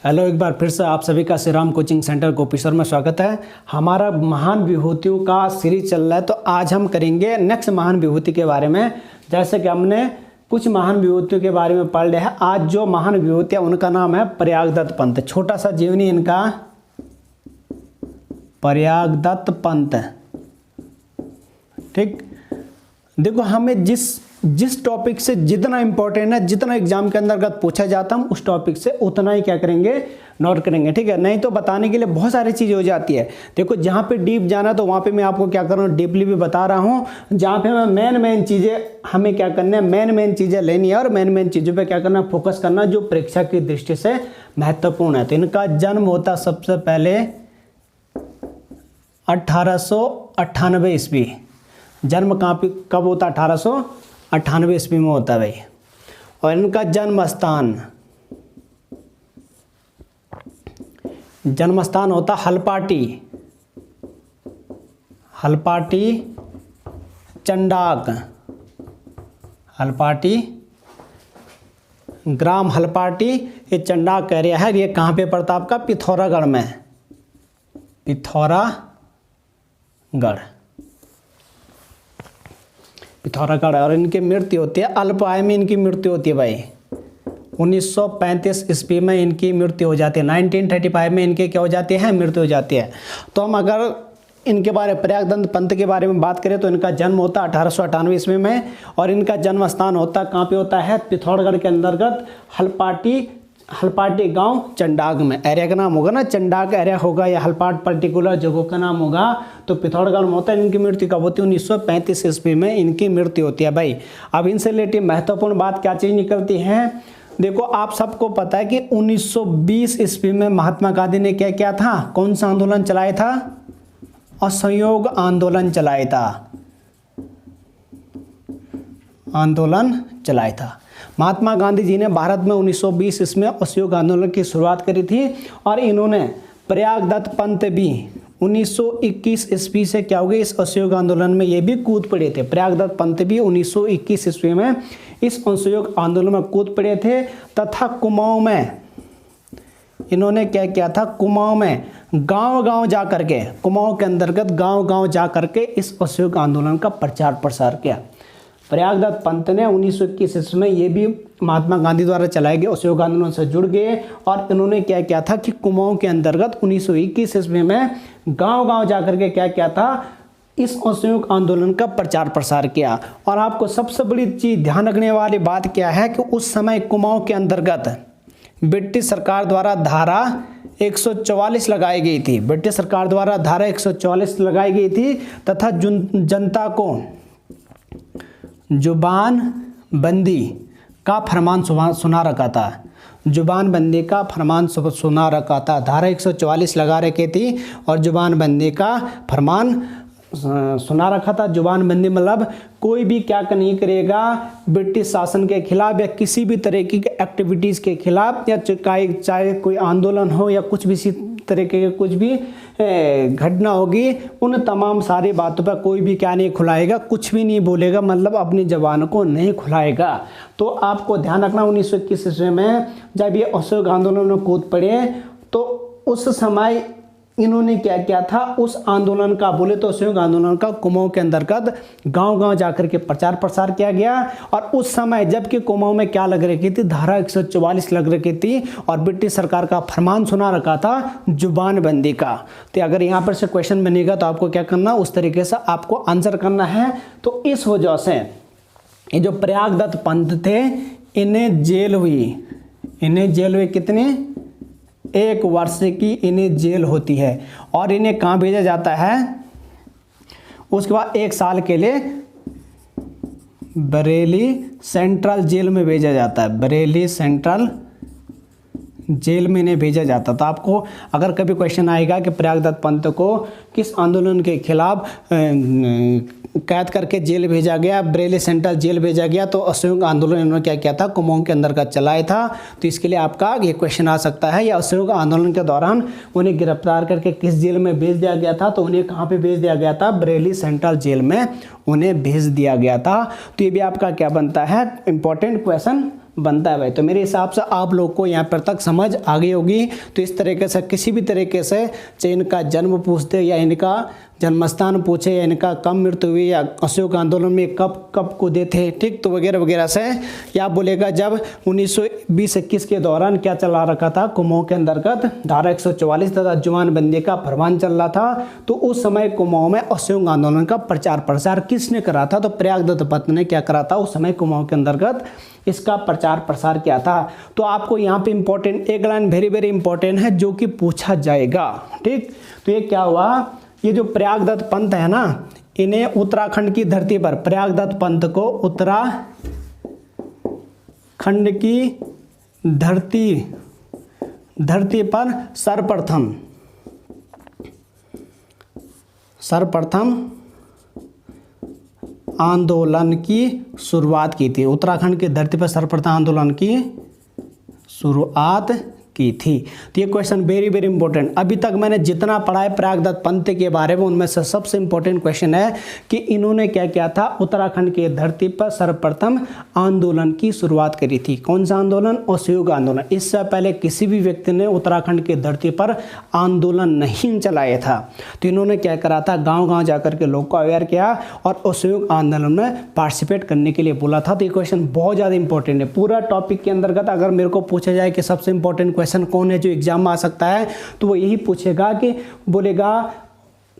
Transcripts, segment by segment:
Hello, एक बार फिर से आप सभी का श्री राम कोचिंग सेंटर गोपीश्वर में स्वागत है। हमारा महान विभूतियों का सीरीज चल रहा है, तो आज हम करेंगे नेक्स्ट महान विभूति के बारे में। जैसे कि हमने कुछ महान विभूतियों के बारे में पढ़ लिया है, आज जो महान विभूति है उनका नाम है प्रयागदत्त पंत। छोटा सा जीवनी इनका प्रयागदत्त पंत। ठीक, देखो हमें जिस टॉपिक से जितना इंपॉर्टेंट है, जितना एग्जाम के अंतर्गत पूछा जाता है, हम उस टॉपिक से उतना ही क्या करेंगे, नोट करेंगे। ठीक है, नहीं तो बताने के लिए बहुत सारी चीज़ें हो जाती है। देखो जहाँ पे डीप जाना तो वहाँ पे मैं आपको क्या कर रहा हूँ, डीपली भी बता रहा हूँ। जहाँ पे मैं मेन चीज़ें हमें क्या करना है, मेन चीज़ें लेनी है और मेन चीज़ों पर क्या करना, फोकस करना, जो परीक्षा की दृष्टि से महत्वपूर्ण है। तो इनका जन्म होता सबसे पहले 1898 ईस्वी। जन्म कब होता, 1898 ईस्वी में होता है भाई। और इनका जन्म स्थान होता हलपाटी चंडाक। हलपाटी ग्राम हलपाटी, ये चंडाक एरिया है। ये कहाँ पे पड़ता आपका, पिथौरागढ़ में, पिथौरागढ़। और इनकी मृत्यु होती है अल्प आयु में, इनकी मृत्यु होती है भाई 1935 ईस्वी में इनकी मृत्यु हो जाती है। 1935 में इनके क्या हो जाती है, मृत्यु हो जाती है। तो हम अगर इनके बारे प्रयागदत्त पंत के बारे में बात करें तो इनका जन्म होता 1898 ईस्वी में और इनका जन्म स्थान होता कहाँ पे होता है, पिथौरागढ़ के अंतर्गत हलपाटी गांव चंडाक में। एरिया का नाम होगा ना, चंडाक एरिया होगा या हलपाट पर्टिकुलर जगह का नाम होगा, तो पिथौरागढ़ में होता है। इनकी मृत्यु कब होती है, 1935 ईस्वी में इनकी मृत्यु होती है भाई। अब इनसे रिलेटेड महत्वपूर्ण बात क्या चीज़ निकलती है, देखो आप सबको पता है कि 1920 ईस्वी में महात्मा गांधी ने क्या किया था, कौन सा आंदोलन चलाया था, असहयोग आंदोलन चलाया था। महात्मा गांधी जी ने भारत में 1920 इसमें असहयोग आंदोलन की शुरुआत करी थी और इन्होंने प्रयागदत्त पंत भी 1921 ईस्वी से क्या हो गए, इस असहयोग आंदोलन में ये भी कूद पड़े थे। प्रयागदत्त पंत भी 1921 ईस्वी में इस असहयोग आंदोलन में कूद पड़े थे तथा कुमाऊं में इन्होंने क्या किया था, कुमाऊं में गांव-गांव जा करके, कुमाऊं के अंतर्गत गांव-गांव जा करके इस असहयोग आंदोलन का प्रचार प्रसार किया। प्रयागदत्त पंत ने 1921 ईस्वी में ये भी महात्मा गांधी द्वारा चलाए गए असहयोग आंदोलन से जुड़ गए और इन्होंने क्या किया था कि कुमाऊं के अंतर्गत 1921 ईस्वी में गांव-गांव जा करके क्या किया था, इस असहयोग आंदोलन का प्रचार प्रसार किया। और आपको सबसे बड़ी चीज़ ध्यान रखने वाली बात क्या है कि उस समय कुमाऊं के अंतर्गत ब्रिटिश सरकार द्वारा धारा 144 लगाई गई थी। ब्रिटिश सरकार द्वारा धारा 144 लगाई गई थी तथा जनता को जुबानबंदी का फरमान सुना रखा था। जुबानबंदी का फरमान सुना रखा था। धारा 144 लगा रखी थी और जुबानबंदी का फरमान सुना रखा था। जुबानबंदी मतलब कोई भी क्या नहीं करेगा, ब्रिटिश शासन के खिलाफ या किसी भी तरह की एक्टिविटीज़ के खिलाफ, या चाहे कोई आंदोलन हो या कुछ भी इसी तरीके के कुछ भी घटना होगी, उन तमाम सारी बातों पर कोई भी क्या नहीं खुलाएगा, कुछ भी नहीं बोलेगा, मतलब अपनी जबान को नहीं खुलाएगा। तो आपको ध्यान रखना 1921 ईस्वी में जब ये असहयोग आंदोलन में कूद पड़े तो उस समय इन्होंने क्या किया था, उस आंदोलन का बोले तो असहयोग आंदोलन का कुमाऊं के अंतर्गत गांव-गांव जाकर के प्रचार प्रसार किया गया। और उस समय जबकि कुमाऊं में क्या लग रखी थी, धारा 144 लग रखी थी और ब्रिटिश सरकार का फरमान सुना रखा था जुबानबंदी का। तो अगर यहाँ पर से क्वेश्चन बनेगा तो आपको क्या करना, उस तरीके से आपको आंसर करना है। तो इस वजह से ये जो प्रयागदत्त पंत थे, इन्हें जेल हुई कितने, 1 वर्ष की इन्हें जेल होती है। और इन्हें कहाँ भेजा जाता है, उसके बाद 1 साल के लिए बरेली सेंट्रल जेल में भेजा जाता है। बरेली सेंट्रल जेल में इन्हें भेजा जाता। तो आपको अगर कभी क्वेश्चन आएगा कि प्रयागदत्त पंत को किस आंदोलन के खिलाफ कैद करके जेल भेजा गया, बरेली सेंट्रल जेल भेजा गया, तो असहयोग आंदोलन इन्होंने क्या किया था, कुमाऊं के अंदर का चलाया था। तो इसके लिए आपका ये क्वेश्चन आ सकता है, या असहयोग आंदोलन के दौरान उन्हें गिरफ्तार करके किस जेल में भेज दिया गया था, तो उन्हें कहाँ पे भेज दिया गया था, बरेली सेंट्रल जेल में उन्हें भेज दिया गया था। तो ये भी आपका क्या बनता है, इंपॉर्टेंट क्वेश्चन बनता है भाई। तो मेरे हिसाब से आप लोग को यहाँ पर तक समझ आ गई होगी। तो इस तरीके से किसी भी तरीके से चाहे इनका जन्म पूछते या इनका जन्मस्थान पूछे या इनका कब मृत्यु हुई या असहयोग आंदोलन में कब कब कूदे थे, ठीक, तो वगैरह वगैरह से या बोलेगा जब 1920-21 के दौरान क्या चला रखा था, कुमाऊं के अंतर्गत धारा 144 तथा जुबानबंदी का फरमान चल रहा था। तो उस समय कुमाऊं में असहयोग आंदोलन का प्रचार प्रसार किसने करा था, तो प्रयागदत्त पंत ने क्या करा था उस समय कुमाऊं के अंतर्गत इसका प्रचार प्रसार किया था। तो आपको यहाँ पे इंपॉर्टेंट एक लाइन वेरी वेरी इंपॉर्टेंट है जो कि पूछा जाएगा, ठीक। तो ये क्या हुआ, ये जो प्रयागदत्त पंत है ना, इन्हें उत्तराखंड की धरती पर, प्रयागदत्त पंत को उत्तराखंड की धरती पर सर्वप्रथम आंदोलन की शुरुआत की थी। उत्तराखंड की धरती पर सर्वप्रथम आंदोलन की शुरुआत की थी। तो ये क्वेश्चन वेरी वेरी इंपॉर्टेंट। अभी तक मैंने जितना पढ़ा है प्रयागदत्त पंत के बारे में उनमें से सबसे इंपॉर्टेंट क्वेश्चन है कि इन्होंने क्या किया था, उत्तराखंड की धरती पर सर्वप्रथम आंदोलन की शुरुआत करी थी। कौन सा आंदोलन, असहयोग आंदोलन। इससे पहले किसी भी व्यक्ति ने उत्तराखंड की धरती पर आंदोलन नहीं चलाया था। तो इन्होंने क्या करा था, गाँव गाँव जाकर के लोग को अवेयर किया और असहयोग आंदोलन में पार्टिसिपेट करने के लिए बोला था। तो ये क्वेश्चन बहुत ज़्यादा इंपॉर्टेंट है। पूरा टॉपिक के अंतर्गत अगर मेरे को पूछा जाए कि सबसे इंपॉर्टेंट क्वेश्चन कौन है जो एग्जाम में आ सकता है, तो वो यही पूछेगा कि बोलेगा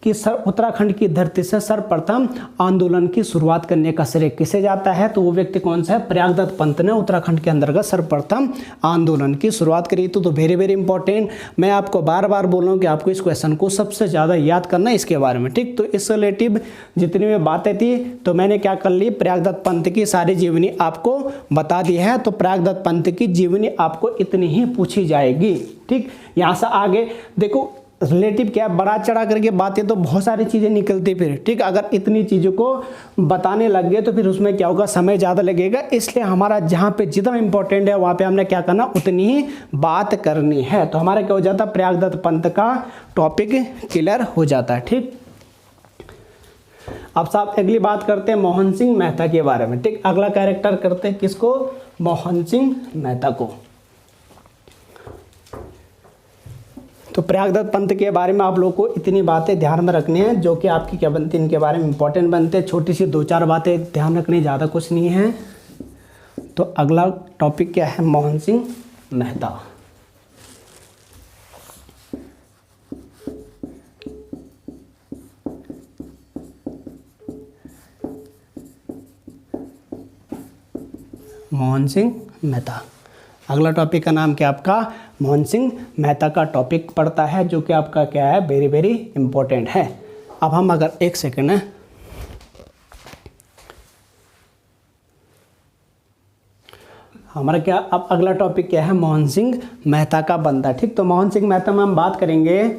कि उत्तराखंड की धरती से सर्वप्रथम आंदोलन की शुरुआत करने का श्रेय किसे जाता है, तो वो व्यक्ति कौन सा है, प्रयागदत्त पंत ने उत्तराखंड के अंतर्गत सर्वप्रथम आंदोलन की शुरुआत करी। तो वेरी वेरी इंपॉर्टेंट। मैं आपको बार बार बोल रहा हूँ कि आपको इस क्वेश्चन को सबसे ज़्यादा याद करना है इसके बारे में, ठीक। तो इस रिलेटिव जितनी भी बातें थी तो मैंने क्या कर ली, प्रयागदत्त पंत की सारी जीवनी आपको बता दी है। तो प्रयागदत्त पंत की जीवनी आपको इतनी ही पूछी जाएगी, ठीक। यहाँ से आगे देखो रिलेटिव क्या बड़ा चढ़ा करके बातें तो बहुत सारी चीज़ें निकलती फिर, ठीक। अगर इतनी चीज़ों को बताने लग गए तो फिर उसमें क्या होगा, समय ज़्यादा लगेगा। इसलिए हमारा जहाँ पे जितना इंपॉर्टेंट है वहाँ पे हमने क्या करना, उतनी ही बात करनी है। तो हमारा क्या हो जाता है, प्रयागदत्त पंत का टॉपिक क्लियर हो जाता है, ठीक। अब साहब अगली बात करते हैं मोहन सिंह मेहता के बारे में, ठीक। अगला कैरेक्टर करते हैं किसको, मोहन सिंह मेहता को। तो प्रयागदत्त पंत के बारे में आप लोग को इतनी बातें ध्यान में रखनी है जो कि आपकी क्या बनती है, इनके बारे में इंपॉर्टेंट बनते हैं। छोटी सी 2-4 बातें ध्यान रखनी, ज़्यादा कुछ नहीं है। तो अगला टॉपिक क्या है, मोहन सिंह मेहता। मोहन सिंह मेहता। अगला टॉपिक का नाम क्या आपका, मोहन सिंह मेहता का टॉपिक पढ़ता है जो कि आपका क्या है, वेरी वेरी इंपॉर्टेंट है। अब हम अगर एक सेकेंड है, हमारा क्या अब अगला टॉपिक क्या है, मोहन सिंह मेहता का बंदा, ठीक। तो मोहन सिंह मेहता में हम बात करेंगे।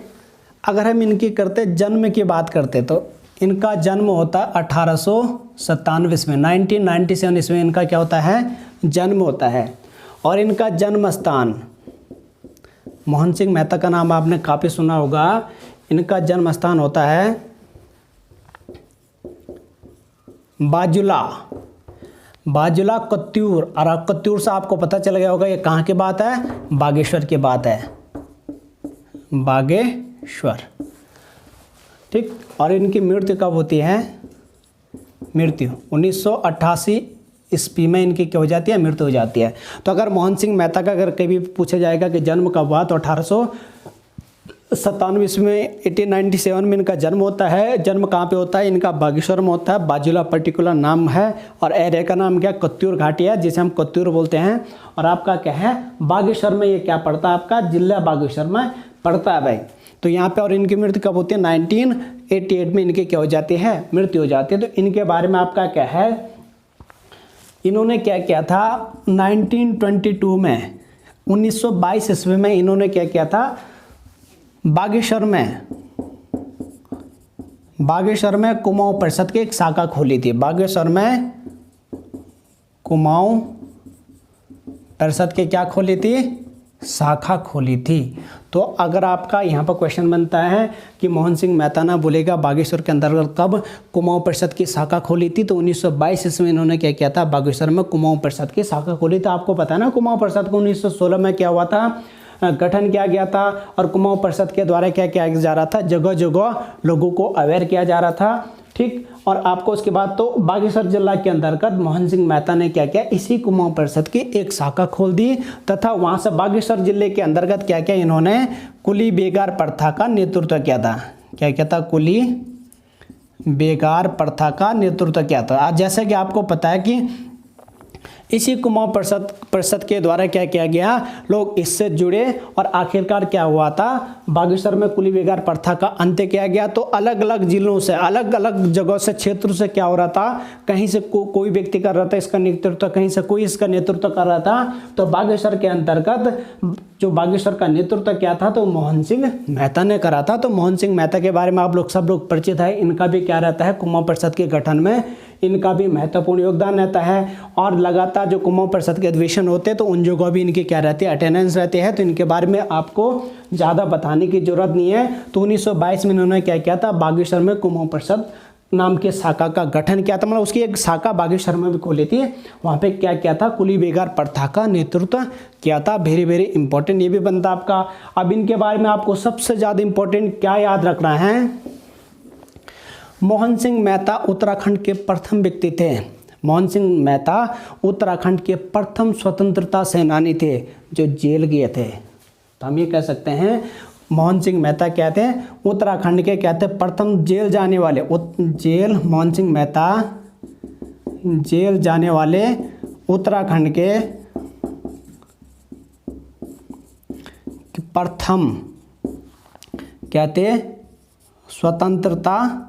अगर हम इनकी करते जन्म की बात करते तो इनका जन्म होता है 1897 ईस्वी में, 1997 ईस्वी में इनका क्या होता है, जन्म होता है। और इनका जन्म स्थान, मोहन सिंह मेहता का नाम आपने काफ़ी सुना होगा। इनका जन्म स्थान होता है बाजुला कत्यूर। और कत्यूर से आपको पता चल गया होगा ये कहाँ की बात है, बागेश्वर की बात है, बागेश्वर, ठीक। और इनकी मृत्यु कब होती है, मृत्यु 1988 ईस्वी में इनकी क्या हो जाती है, मृत्यु हो जाती है। तो अगर मोहन सिंह मेहता का अगर कभी पूछा जाएगा कि जन्म कब हुआ, तो 1897 ईस्वी में 1897 में इनका जन्म होता है। जन्म कहाँ पे होता है, इनका बागेश्वर में होता है। बाजुला पर्टिकुलर नाम है और एरिया का नाम क्या, कत्यूर घाटी है जिसे हम कत्यूर बोलते हैं। और आपका क्या है, बागेश्वर में ये क्या पड़ता है, आपका जिला बागेश्वर में पड़ता है भाई। तो यहाँ पे और इनकी मृत्यु कब होती है, 1988 में इनकी क्या हो जाती है, मृत्यु हो जाती है। तो इनके बारे में आपका क्या है, इन्होंने क्या किया था 1922 में, 1922 ईस्वी में इन्होंने क्या किया था, बागेश्वर में कुमाऊं परिषद की एक शाखा खोली थी। बागेश्वर में कुमाऊं परिषद की क्या खोली थी, शाखा खोली थी। तो अगर आपका यहाँ पर क्वेश्चन बनता है कि मोहन सिंह मेहता ना बोलेगा बागेश्वर के अंतर्गत कब कुमाऊं परिषद की शाखा खोली थी, तो 1922 ईस्वी में इन्होंने क्या किया था, बागेश्वर में कुमाऊं परिषद की शाखा खोली थी। आपको पता है ना कुमाऊं परिषद को 1916 में क्या हुआ था, गठन किया गया था और कुमाऊं परिषद के द्वारा क्या किया जा रहा था, जगह जगह लोगों को अवेयर किया जा रहा था। ठीक, और आपको उसके बाद तो बागेश्वर जिला के अंतर्गत मोहन सिंह मेहता ने क्या किया, इसी कुमाऊं परिषद की एक शाखा खोल दी तथा वहां से बागेश्वर जिले के अंतर्गत क्या किया, इन्होंने कुली बेगार प्रथा का नेतृत्व किया था। क्या किया था, कुली बेगार प्रथा का नेतृत्व किया था। आज जैसे कि आपको पता है कि इसी कुमाऊं परिषद के द्वारा क्या किया गया, लोग इससे जुड़े और आखिरकार क्या हुआ था, बागेश्वर में कुली बेगार प्रथा का अंत्य किया गया। तो अलग अलग जिलों से, अलग अलग जगहों से, क्षेत्रों से क्या हो रहा था, कहीं से कोई व्यक्ति कर रहा था इसका नेतृत्व, कहीं से कोई इसका नेतृत्व कर रहा था। तो बागेश्वर के अंतर्गत जो बागेश्वर का नेतृत्व क्या था, तो मोहन सिंह मेहता ने करा था। तो मोहन सिंह मेहता के बारे में आप लोग सब लोग परिचित है। इनका भी क्या रहता है, कुमाऊं परिषद के गठन में इनका भी महत्वपूर्ण योगदान रहता है। और लगातार जो कुमाऊं परिषद के अधिवेशन होते हैं तो उन जगहों भी इनकी क्या रहती है, अटेंडेंस रहती है। तो इनके बारे में आपको ज़्यादा बताने की जरूरत नहीं है। तो 1922 में इन्होंने क्या किया था, बागेश्वर में कुमाऊं परिषद नाम के शाखा का गठन किया था, मतलब उसकी एक शाखा बागेश्वर में भी खोली थी। वहाँ पे क्या किया था, कुली बेगार प्रथा का नेतृत्व किया था। वेरी वेरी इंपॉर्टेंट ये भी बनता आपका। अब इनके बारे में आपको सबसे ज़्यादा इंपॉर्टेंट क्या याद रखना है, मोहन सिंह मेहता उत्तराखंड के प्रथम व्यक्ति थे। मोहन सिंह मेहता उत्तराखंड के प्रथम स्वतंत्रता सेनानी थे जो जेल गए थे। तो हम ये कह सकते हैं मोहन सिंह मेहता क्या थे, उत्तराखंड के क्या थे, प्रथम जेल जाने वाले, मोहन सिंह मेहता जेल जाने वाले उत्तराखंड के प्रथम क्या थे, स्वतंत्रता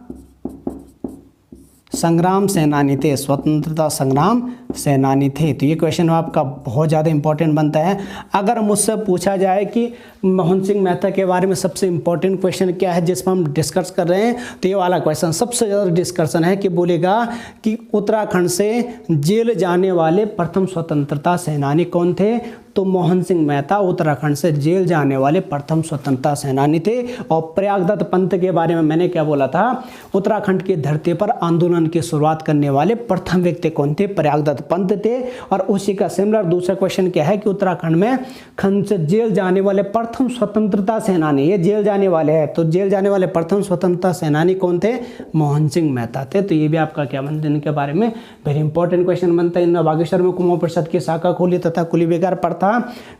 संग्राम सेनानी थे, स्वतंत्रता संग्राम सेनानी थे। तो ये क्वेश्चन आपका बहुत ज़्यादा इंपॉर्टेंट बनता है। अगर मुझसे पूछा जाए कि मोहन सिंह मेहता के बारे में सबसे इंपॉर्टेंट क्वेश्चन क्या है जिस पर हम डिस्कस कर रहे हैं, तो ये वाला क्वेश्चन सबसे ज़्यादा डिस्कशन है कि बोलेगा कि उत्तराखंड से जेल जाने वाले प्रथम स्वतंत्रता सेनानी कौन थे, तो मोहन सिंह मेहता उत्तराखंड से जेल जाने वाले प्रथम स्वतंत्रता सेनानी थे। और प्रयागदत्त पंथ के बारे में मैंने क्या बोला था, उत्तराखंड की धरती पर आंदोलन की शुरुआत करने वाले प्रथम व्यक्ति कौन थे, प्रयागदत्त पंथ थे। और उसी का सिमिलर दूसरा क्वेश्चन क्या है कि उत्तराखंड में खंड से जेल जाने वाले प्रथम स्वतंत्रता सेनानी, ये जेल जाने वाले हैं, तो जेल जाने वाले प्रथम स्वतंत्रता सेनानी कौन थे, मोहन सिंह मेहता थे। तो ये भी आपका क्या बनता है, इनके बारे में वेरी इंपॉर्टेंट क्वेश्चन बनता है। इन्होंने बागेश्वर में कुमाऊं परिषद की शाखा खोली तथा कुली बेगार प्रथा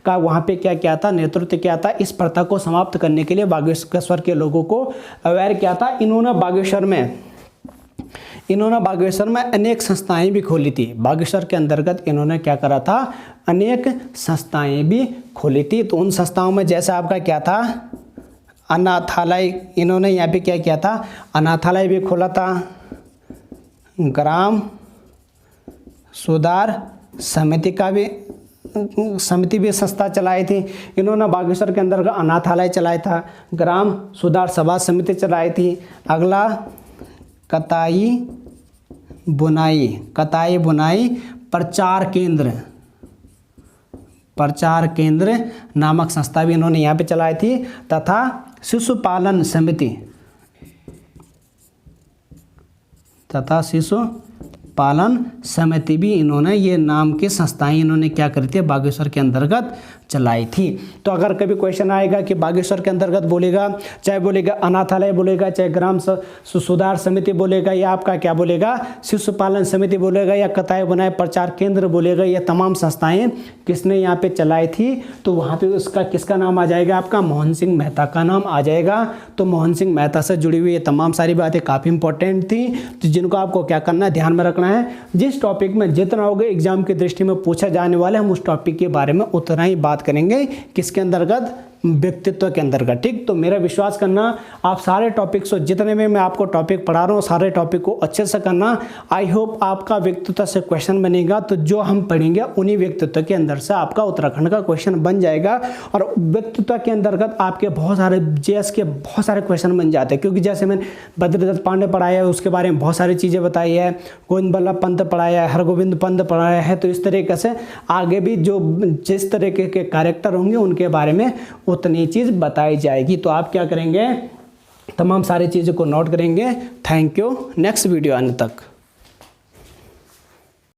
का वहाँ पे क्या किया था, नेतृत्व किया था। इस प्रथा को समाप्त करने के लिए बागेश्वर के लोगों को अवेयर किया था। इन्होंने बागेश्वर में अनेक संस्थाएं भी खोली थी। बागेश्वर के अंतर्गत इन्होंने क्या करा था, अनेक संस्थाएं भी खोली थी। तो उन संस्थाओं में जैसे आपका क्या था, अनाथालय, इन्होंने यहाँ पे क्या किया था, अनाथालय भी खोला था, ग्राम सुधार समिति भी संस्था चलाई थी। इन्होंने बागेश्वर के अंदर अनाथालय चलाया था, ग्राम सुधार सभा समिति चलाई थी। अगला कताई बुनाई प्रचार केंद्र नामक संस्था भी इन्होंने यहाँ पे चलाई थी तथा शिशुपालन समिति भी इन्होंने, ये नाम की संस्थाएं इन्होंने क्या करी थी, बागेश्वर के अंतर्गत चलाई थी। तो अगर कभी क्वेश्चन आएगा कि बागेश्वर के अंतर्गत बोलेगा, चाहे बोलेगा अनाथालय बोलेगा, चाहे ग्राम सुधार समिति बोलेगा, या आपका क्या बोलेगा, शिशुपालन समिति बोलेगा, या कताई बुनाई प्रचार केंद्र बोलेगा, ये तमाम संस्थाएं किसने यहाँ पे चलाई थी, तो वहाँ पे उसका किसका नाम आ जाएगा, आपका मोहन सिंह मेहता का नाम आ जाएगा। तो मोहन सिंह मेहता से जुड़ी हुई ये तमाम सारी बातें काफ़ी इंपॉर्टेंट थी, तो जिनको आपको क्या करना है, ध्यान में रखना है। जिस टॉपिक में जितना होगा एग्जाम की दृष्टि में पूछा जाने वाला है, हम उस टॉपिक के बारे में उतना ही बात करेंगे। किसके अंतर्गत, व्यक्तित्व के अंतर्गत। ठीक, तो मेरा विश्वास करना आप सारे टॉपिक्स जितने में मैं आपको टॉपिक पढ़ा रहा हूँ सारे टॉपिक को अच्छे से करना। आई होप आपका व्यक्तित्व से क्वेश्चन बनेगा, तो जो हम पढ़ेंगे उन्हीं व्यक्तित्व के अंदर से आपका उत्तराखंड का क्वेश्चन बन जाएगा। और व्यक्तित्व के अंतर्गत आपके बहुत सारे जेएस के बहुत सारे क्वेश्चन बन जाते हैं, क्योंकि जैसे मैंने बद्रीदत्त पांडे पढ़ाया है उसके बारे में बहुत सारी चीज़ें बताई है, गोविंद बल्लभ पंत पढ़ाया है, हरगोविंद पंत पढ़ाया है। तो इस तरीके से आगे भी जो जिस तरीके के कैरेक्टर होंगे उनके बारे में उतनी चीज़ बताई जाएगी। तो आप क्या करेंगे, तमाम सारी चीज़ों को नोट करेंगे। थैंक यू, नेक्स्ट वीडियो आने तक।